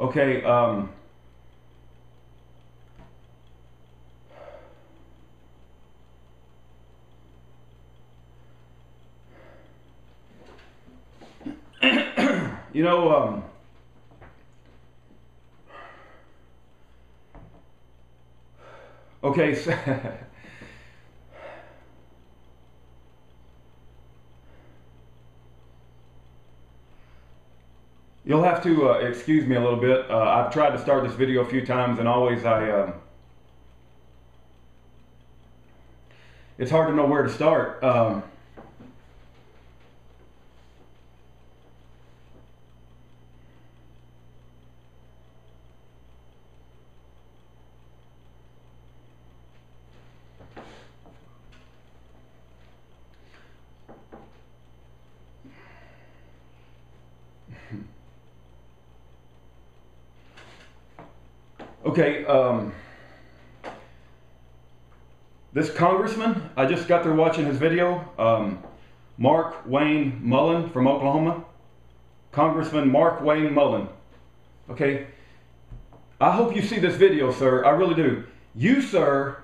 Okay, you know, okay, so you'll have to excuse me a little bit. I've tried to start this video a few times, and always it's hard to know where to start. Okay, this congressman, I just got through watching his video, Markwayne Mullin from Oklahoma. Congressman Markwayne Mullin. Okay, I hope you see this video, sir. I really do. You, sir,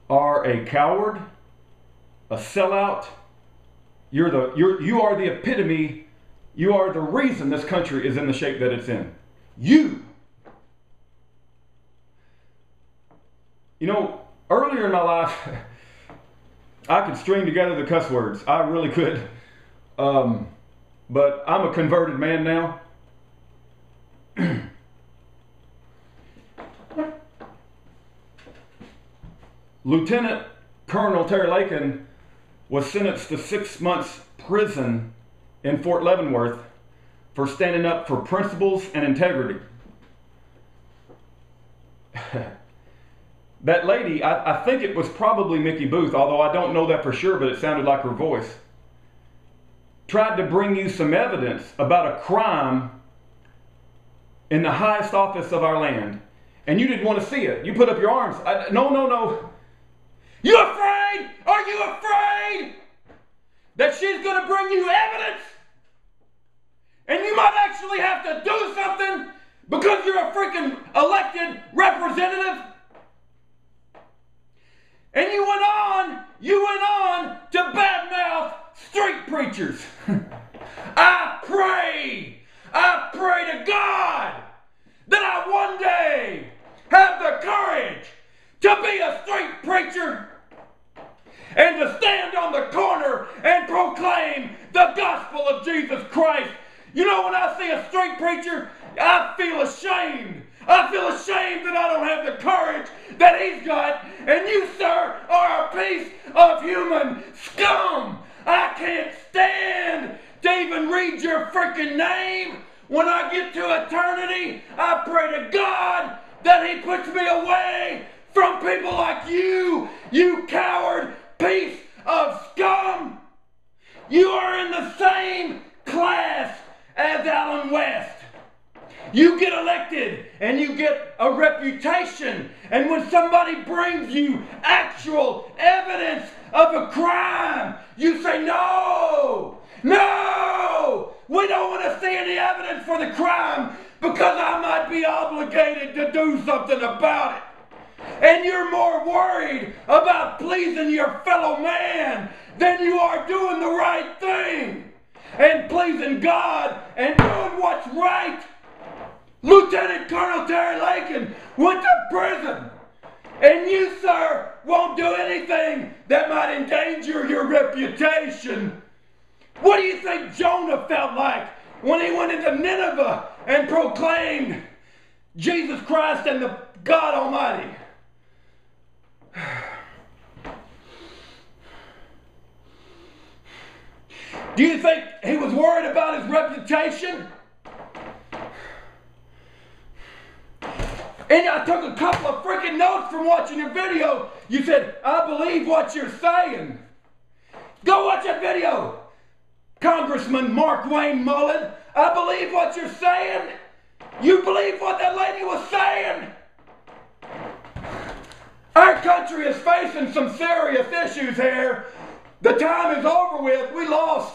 are a coward, a sellout. You are the epitome. You are the reason this country is in the shape that it's in. You know, earlier in my life, I could string together the cuss words. I really could. But I'm a converted man now. Lieutenant Colonel Terry Lakin was sentenced to 6 months prison in Fort Leavenworth for standing up for principles and integrity. That lady, I think it was probably Mickey Booth, although I don't know that for sure, but it sounded like her voice, tried to bring you some evidence about a crime in the highest office of our land, and you didn't want to see it. You put up your arms. No. You afraid? Are you afraid that she's going to bring you evidence? And you might actually have to do something because you're a freaking elected representative? And you went on to badmouth street preachers. I pray to God that I one day have the courage to be a street preacher and to stand on the corner and proclaim the gospel of Jesus Christ. You know, when I see a street preacher, I feel ashamed. I feel ashamed that I don't have the courage that he's got, and you, sir, are a piece of human scum. I can't stand to even read your freaking name. When I get to eternity, I pray to God that he puts me away from people like you coward piece of scum. You are in the same class as Alan West. You get elected and you get a reputation, and when somebody brings you actual evidence of a crime, you say, no, we don't want to see any evidence for the crime because I might be obligated to do something about it. And you're more worried about pleasing your fellow man than you are doing the right thing and pleasing God and doing what's right. Lieutenant Colonel Terry Lakin went to prison, and you, sir, won't do anything that might endanger your reputation. What do you think Jonah felt like when he went into Nineveh and proclaimed Jesus Christ and the God Almighty? Do you think he was worried about his reputation? And I took a couple of freaking notes from watching your video. You said, I believe what you're saying. Go watch that video. Congressman Markwayne Mullin, I believe what you're saying. You believe what that lady was saying. Our country is facing some serious issues here. The time is over with. We lost.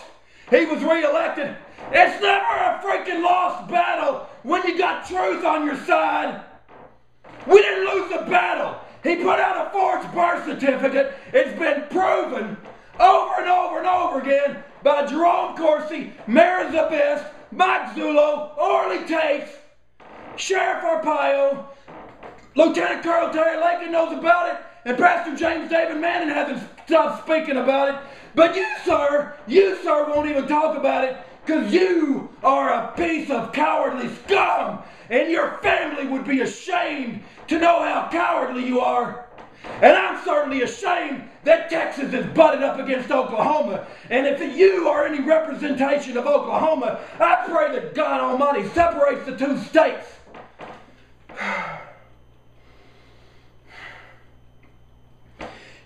he was re-elected. It's never a freaking lost battle when you got truth on your side. We didn't lose the battle. He put out a forged birth certificate. It's been proven over and over and over again by Jerome Corsi, Mayor Zabist, Mike Zullo, Orly Tates, Sheriff Arpaio, Lieutenant Colonel Terry Lakin knows about it, and Pastor James David Manning hasn't stopped speaking about it. But you, sir, won't even talk about it because you are a piece of cowardly scum, and your family would be ashamed to know how cowardly you are. And I'm certainly ashamed that Texas is butted up against Oklahoma. And if you are any representation of Oklahoma, I pray that God Almighty separates the two states.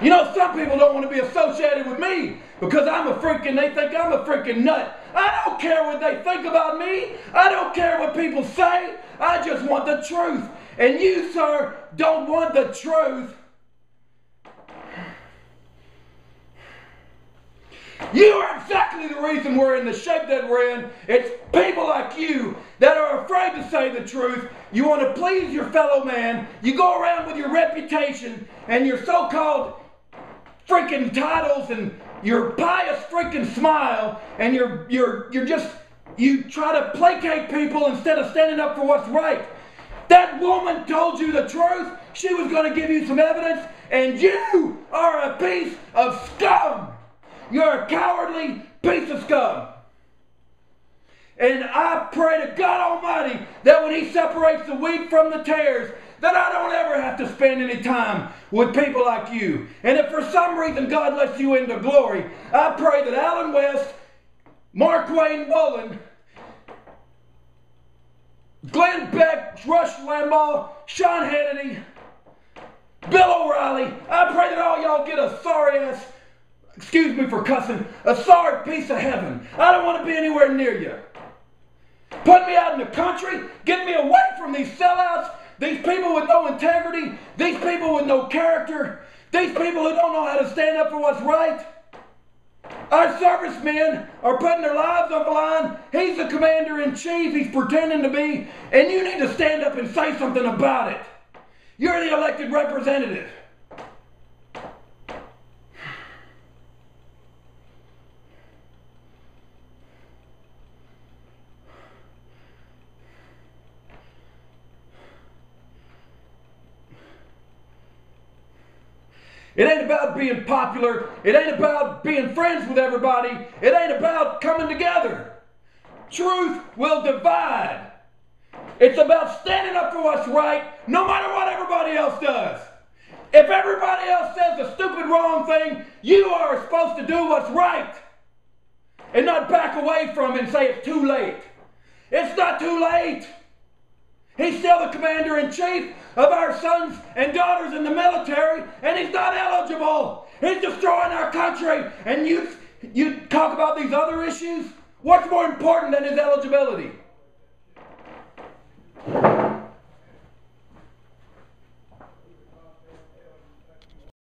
You know, some people don't want to be associated with me because they think I'm a freaking nut. I don't care what they think about me. I don't care what people say. I just want the truth. And you, sir, don't want the truth. You are exactly the reason we're in the shape that we're in. It's people like you that are afraid to say the truth. You want to please your fellow man. You go around with your reputation and your so-called freaking titles and your pious freaking smile, and you try to placate people instead of standing up for what's right. That woman told you the truth. She was going to give you some evidence, and you are a piece of scum. You're a cowardly piece of scum. And I pray to God Almighty that when He separates the wheat from the tares, that I don't ever have to spend any time with people like you. And if for some reason God lets you into glory, I pray that Alan West, Markwayne Mullin, Glenn Beck, Rush Limbaugh, Sean Hannity, Bill O'Reilly, I pray that all y'all get a sorry ass, excuse me for cussing, a sorry piece of heaven. I don't want to be anywhere near you. Put me out in the country, get me away from these sellouts, these people with no integrity, these people with no character, these people who don't know how to stand up for what's right. Our servicemen are putting their lives on the line. He's the commander-in-chief, he's pretending to be, and you need to stand up and say something about it. You're the elected representative. It ain't about being popular. It ain't about being friends with everybody. It ain't about coming together. Truth will divide. It's about standing up for what's right, no matter what everybody else does. If everybody else says a stupid wrong thing, you are supposed to do what's right and not back away from it and say it's too late. It's not too late. He's still the commander-in-chief of our sons and daughters in the military, and he's not eligible. He's destroying our country. And you talk about these other issues? What's more important than his eligibility?